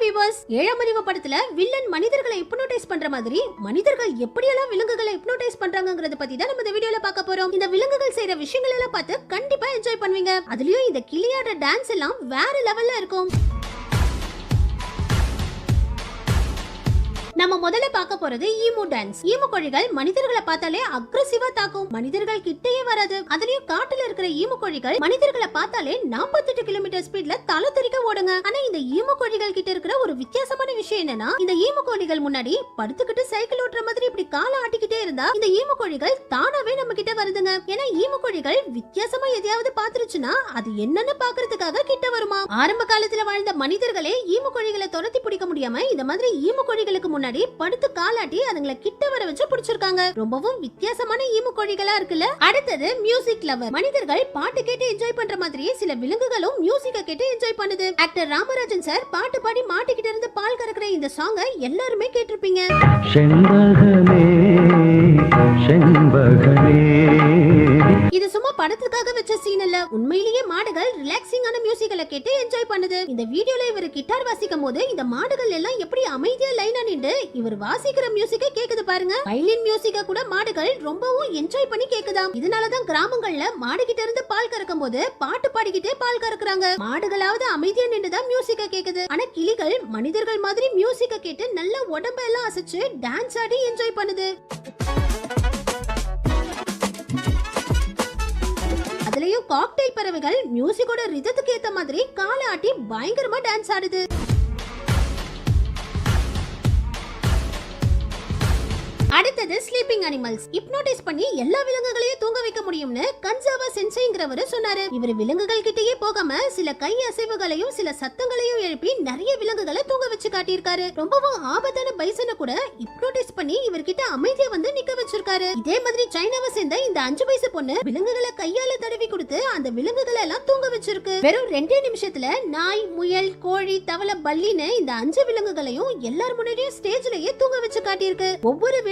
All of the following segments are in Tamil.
வியூவர்ஸ், ஏழாம் அறிவு படத்துல வில்லன் மனிதர்களை ஹிப்னோடைஸ் பண்ற மாதிரி மனிதர்கள் எப்படியெல்லாம் விலங்குகளை ஹிப்னோடைஸ் பண்றாங்கங்கறத பத்தி தான் நம்ம இந்த வீடியோல பார்க்க போறோம். இந்த விலங்குகள் செய்யற விஷயங்கள் எல்லாம் பார்த்து கண்டிப்பா என்ஜாய் பண்ணுவீங்க. அதுலயும் இந்த கிளியாட டான்ஸ் எல்லாம் வேற லெவல்ல இருக்கும். நம்ம முதல்ல பார்க்க போறது ஈமு டான்ஸ். ஈமு கோழிகள் மனிதர்களை பார்த்தாலே அக்ரெசிவா தாக்கும். மனிதர்கள் கிட்டயே வராது. அதுலயும் காட்டுல இருக்கிற ஈமு கோழிகள் மனிதர்களை பார்த்தாலே 48 கிலோமீட்டர் ஸ்பீட்ல தலை தெறிக்க ஓடுங்க. ஆனா இந்த ஈமு கோழிகள் கிட்ட இருக்கிற ஒரு வித்தியாசமான விஷயம் என்னன்னா, இந்த ஈமு கோழிகள் முன்னாடி படுத்துக்கிட்டு சைக்கிள் ஓட்டுற மாதிரி இப்படி காலை ஆட்டிக்கிட்டே இருந்தா இந்த ஈமு கோழிகள் தானாவே நம்ம கிட்ட வருதுங்க. ஏன்னா ஈமு கோழிகள் வித்தியாசமா எதையாவது பாத்துருச்சுன்னா அது என்னன்னு பாக்குறதுக்காக கிட்ட வருமா. ஆரம்ப காலத்துல வாழ்ந்த மனிதர்களே ஈமு கோழிகளை துரத்தி பிடிக்க முடியாம இந்த மாதிரி ஈமு கோழிகளுக்கு முன்னாடி படுத்து காலாட்டி அதுங்களை கிட்ட வர வச்சு பிடிச்சிருக்காங்க. ரொம்பவும் வித்தியாசமான ஈமு கோழிகளா இருக்குல்ல. அடுத்தது மியூசிக் லவர். மனிதர்கள் பாட்டு கேட்டு என்ஜாய் பண்ற மாதிரி சில விலங்குகளும் மியூசிக்க கேட்டு என்ஜாய் பண்ணுது. ஆக்டர் ராமராஜன் சார் பாட்டு பாடி மாட்டுக்கிட்ட இருந்து பால் கறக்குற இந்த சாங்கை எல்லாருமே கேட்டிருப்பீங்க. இது சும்மா படத்துக்காக வச்ச சீன் இல்ல. உண்மையிலேயே மாடுகள் ரிலாக்ஸிங்கான மியூசிக்களை கேட்டு என்ஜாய் பண்ணுது. இந்த வீடியோல இவர் கிட்டார் வாசிக்கும் போது இந்த மாடுகள் எல்லாம் எப்படி அமைதியா லைனா நின்று இவர் வாசிக்கிற மியூசிக்கை கேக்குது பாருங்க. வயலின் மியூசிக்க கூட மாடுகள் ரொம்பவும் என்ஜாய் பண்ணி கேக்குதாம். இதனாலதான் கிராமங்கள்ல மாடு கிட்ட இருந்து பால் கறக்கும் போது பாட்டு பாடிக்கிட்டே பால் கறக்குறாங்க. மாடுகளாவது அமைதியா நின்றுதான் மியூசிக்க கேக்குது. ஆனா கிளிகள் மனிதர்கள் மாதிரி மியூசிக்க கேட்டு நல்ல உடம்ப எல்லாம் அசைச்சு டான்ஸ் ஆடி என்ஜாய் பண்ணுது. அதுலயும் காக்டெயில் பறவைகள் மியூசிக்கோட ரிதத்துக்கு ஏத்த மாதிரி காலை ஆட்டி பயங்கரமா டான்ஸ் ஆடுது. அடுத்தது ஸ்லீப்பிங் அனிமல்ஸ். ஹிப்னோடைஸ் பண்ணி எல்லா விலங்குகளையும் தூங்க வைக்க முடியும்னு கன்சாவா சென்சைங்கிறவர் சொன்னாரு. இவர் விலங்குகள் கிட்டயே போகாம சில கை அசைவுகளையும் சில சத்தங்களையும் எழுப்பி நிறைய விலங்குகளை தூங்க வச்சு காட்டியிருக்காரு. ரொம்பவும் ஆபத்தான பைசனை கூட ஹிப்னோடைஸ் பண்ணி இவர்கிட்ட அமைதியா வந்து நிக்க வச்சிருக்காரு. இதே மாதிரி சைனாவை சேர்ந்த இந்த 5 வயசு பொண்ணு விலங்குகளை கையால தடவி கொடுத்து அந்த விலங்குகளை எல்லாம் தூங்க வச்சிருக்கு. வெறும் 2 நிமிஷத்துல நாய், முயல், கோழி, தவளை, பல்லின்னு இந்த 5 விலங்குகளையும் எல்லார் முன்னாடியும் ஸ்டேஜ்லயே தூங்க வச்சு காட்டியிருக்கு. ஒவ்வொரு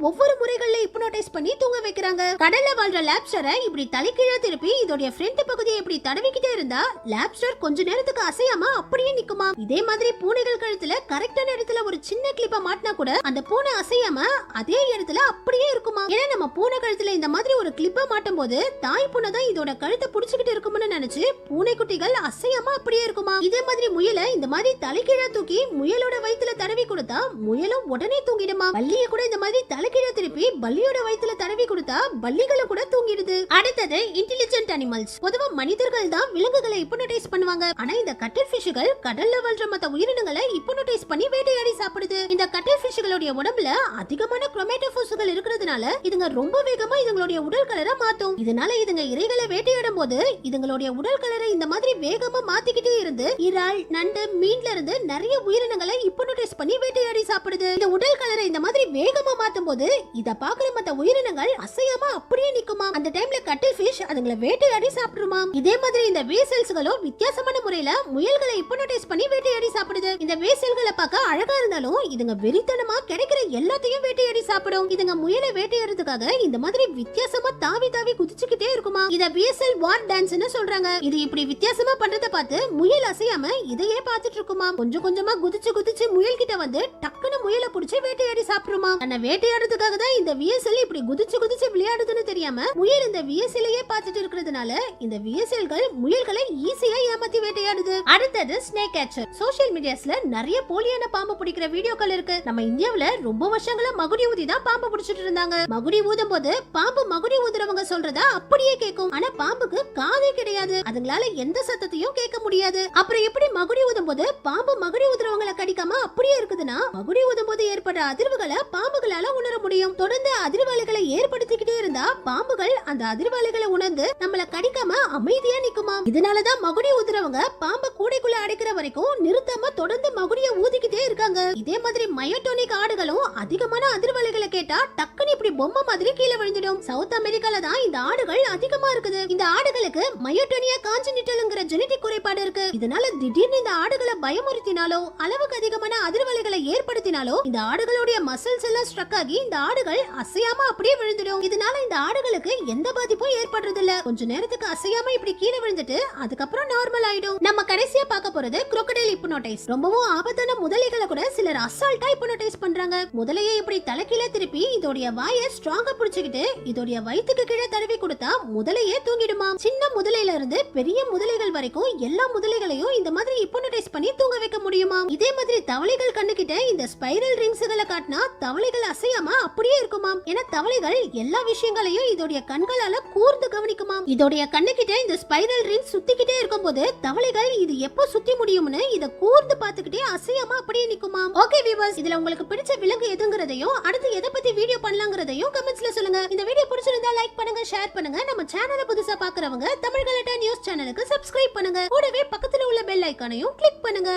ஒவ்வொரு முறைகள்ல ஹிப்னோடைஸ் பண்ணி தூங்க வைக்கிறாங்க. கடல்ல வாழ்ற லாப்ஸ்டரை இப்படி தலைகீழா திருப்பி இதோட ஃப்ரண்ட் பகுதியை இப்படி தடவிக்கிட்டே இருந்தா லாப்ஸ்டர் கொஞ்ச நேரத்துக்கு அசையாம அப்படியே நிக்குமா. இதே மாதிரி பூனைகள் கழுத்துல கரெக்டான இடத்துல ஒரு சின்ன கிளிப்ப மாட்டினா கூட அந்த பூனை அசையாம அதே இடத்துல அப்படியே இருக்குமா. ஏன்னா நம்ம பூனை கழுத்துல இந்த மாதிரி ஒரு கிளிப்ப மாட்டும் போது தாய் பூனை தான் இதோட கழுத்தை புடிச்சுக்கிட்டு இருக்கும்னு நினைச்சு பூனை குட்டிகள் அசையாம அப்படியே இருக்குமா. இதே மாதிரி முயலை இந்த மாதிரி தலைகீழா தூக்கி முயலோட வயித்துல தடவி கொடுத்தா முயலும் உடனே தூங்கிடுமா. பல்லிய கூட இந்த மாதிரி தலைகீழ திருப்பி பல்லியோட வயித்துல தடவி கொடுத்தா பல்லிகளை கூட தூங்கிடுது. அடுத்தது இன்டெலிஜென்ட் அனிமல்ஸ். பொதுவா மனிதர்கள் தான் விலங்குகளை ஹிப்னோடைஸ் பண்ணுவாங்க. ஆனா இந்த கட்டில் ஃபிஷ்கள் கடல்ல வாழ்ற மத்த உயிரினங்களை ஹிப்னோடைஸ் பண்ணி வேட்டையாடி சாப்பிடுது. இந்த கட்டில் ஃபிஷ்களுடைய உடம்புல அதிகமான குரோமேட்டோபோர்ஸ்கள் இருக்கிறதுனால இதுங்க ரொம்ப வேகமா இதுங்களுடைய உடல் கலரை மாத்தும். இதனால இதுங்க இரைகளை வேட்டையாடும் போது இதுங்களுடைய உடல் கலரை இந்த மாதிரி வேகமா மாத்திக்கிட்டே இருந்து இறால், நண்டு, மீன்ல இருந்து நிறைய உயிரினங்களை ஹிப்னோடைஸ் பண்ணி வேட்டையாடி சாப்பிடுது. இந்த உடல் கலரை இந்த மாதிரி வேகமா மாத்தும் போது இத பாக்குற மத்த உயிரினங்கள் அசையாம அப்படியே நிக்குமா. அந்த டைம்ல கட்டில் ஃபிஷ் அதுங்களை வேட்டையாடி சாப்பிடுமா. இதே மாதிரி இந்த வேசல்ஸ்களும் வித்தியாசமான முறையில முயல்களை ஹிப்னோடைஸ் பண்ணி வேட்டையாடி சாப்பிடுது. இந்த வேசல்களை பார்க்க அழகா இருந்தாலும் இதுங்க வெறித்தனமா கிடைக்கிற எல்லாத்தையும் வேட்டையாடி சாப்பிடும். இதுங்க முயலை வேட்டையாடுறதுக்காக இந்த மாதிரி வித்தியாசமா தாவி தாவி குதிச்சுக்கிட்டே இருக்குமா. இத வேசல் வார் டான்ஸ்னு சொல்றாங்க. இது இப்படி வித்தியாசமா பண்றத பார்த்து முயல் அசையாம இதையே பார்த்துட்டு இருக்குமா. கொஞ்சம் கொஞ்சமா குதிச்சு குதிச்சு முயல் கிட்ட வந்து டக்குன்னு முயலை புடிச்சு வேட்டையாடி சாப்பிடுமா. வேட்டையாடுறதுக்காக தான் இந்த விஎஸ்எல் இப்படி குதிச்சு குதிச்சு விளையாடுதுன்னு தெரியாம முயல் இந்த விஎஸ்எல்லையே பார்த்துட்டு இருக்கிறதுனால இந்த விஎஸ்எல்கள் முயல்களை ஈஸியா ஏமாத்தி வேட்டையாடுது. அடுத்தது ஸ்னேக் கேச்சர். சோஷியல் மீடியாஸ்ல நிறைய போலியான பாம்பு பிடிக்கிற வீடியோக்கள் இருக்கு. நம்ம இந்தியாவுல ரொம்ப வருஷங்களா மகுடி ஊதி தான் பாம்பு பிடிச்சிட்டு இருந்தாங்க. மகுடி ஊதும் போது பாம்பு மகுடி ஊதுறவங்க சொல்றத அப்படியே கேட்கும். ஆனா பாம்புக்கு காதே கிடையாது. அதுங்களால எந்த சத்தத்தையும் கேட்க முடியாது. அப்புறம் எப்படி மகுடி ஊதும் போது பாம்பு மகுடி ஊதுறவங்களை கடிக்காம அப்படியே இருக்குதுன்னா மகுடி ஊதும் போது ஏற்படுற அதிர்வுகளை பாம்புகளால உணர முடியும். தொடர்ந்து அதிர்வலைகளை ஏற்படுத்திக்கிட்டே இருந்தா பாம்புகள் அந்த அதிர்வலைகளை உணர்ந்து நம்மள கடிக்காம அமைதியா நிக்குமா. இதனாலதான் மகுடி ஊதுறவங்க பாம்பை கூடைக்குள்ள அடைக்கிற வரைக்கும் நிறுத்தாம தொடர்ந்து மகுடிய ஊதிக்கிட்டே இருக்காங்க. இதே மாதிரி மயோட்டோனிக் ஆடுகளும் அதிகமான அதிர்வலைகளை கேட்டா டக்குன்னு இப்படி பொம்மை மாதிரி கீழே விழுந்துடும். சவுத் அமெரிக்கால தான் இந்த ஆடுகள் அதிகமா இருக்குது. இந்த ஆடுகளுக்கு மயோட்டோனியா கான்ஜெனிட்டல்ங்கிற ஜெனடிக் குறைபாடு இருக்கு. இதனால திடீர்னு இந்த ஆடுகளை பயமுறுத்தினாலோ அளவுக்கு அதிகமான அதிர்வலைகளை ஏற்படுத்தினாலோ இந்த ஆடுகளுடைய மசில்ஸ் எல்லாம் ஸ்ட்ரக் ஆகி இந்த ஆடுகள் அசையாம அப்படியே விழுந்துடும். இதனால இந்த ஆடுகளுக்கு எந்த பாதிப்பும் ஏற்படுறது இல்ல. கொஞ்ச நேரத்துக்கு அசையாம இப்படி கீழே விழுந்துட்டு அதுக்கப்புறம் நார்மல் ஆயிடும். நம்ம கடைசியா பார்க்க போறது crocodile hypnotize. ரொம்பவும் ஆபத்தான முதலைகளை கூட சிலர் அசால்ட்டா ஹிப்னோடைஸ் பண்றாங்க. முதலையை இப்படி தலைகீழ திருப்பி இதோடைய வாயை ஸ்ட்ராங்கா புடிச்சுக்கிட்டு இதோடைய வயித்துக்கு கீழே தடவி கொடுத்தா முதலையே தூங்கிடுமா. சின்ன முதலையில இருந்து பெரிய முதலைகள் வரைக்கும் எல்லா முதலைகளையும் இந்த மாதிரி ஹிப்னோடைஸ் பண்ணி தூங்க வைக்க முடியுமா. இதே மாதிரி தவளைகள் கண்ணுகிட்ட இந்த ஸ்பைரல் ரிங்ஸ்களை காட்டினா தவளைகள் அசையாம அப்படியே இருக்குமாம். ஏன்னா தவளைகள் எல்லா விஷயங்களையும் இதோடைய கண்களால கூர்ந்து கவனிக்குமாம். இதோடைய கண்ணுகிட்ட இந்த ஸ்பைரல் ரிங்ஸ் சுத்திக்கிட்டே இருக்கும்போது தவளைகள் இது எப்போ சுத்தி முடியும்னு இத கூர்ந்து பார்த்துக்கிட்டே அசையாம அப்படியே நிக்குமாம். ஓகே வியூவர்ஸ், இதுல உங்களுக்கு பிடிச்ச விலங்கு எதுங்கிறதையும் அடுத்து எதை பத்தி வீடியோ பண்ணலாங்கிறதையும் கமெண்ட்ஸ்ல சொல்லுங்க. இந்த வீடியோ பிடிச்சிருந்தா லைக் பண்ணுங்க, ஷேர் பண்ணுங்க. நம்ம சேனலை புதுசா பாக்குறவங்க தமிழ் கலட்டா நியூஸ் சேனலுக்கு சப்ஸ்கிரைப் பண்ணுங்க. கூடவே பக்கத்துல உள்ள பெல் ஐகானையும் கிளிக் பண்ணுங்க.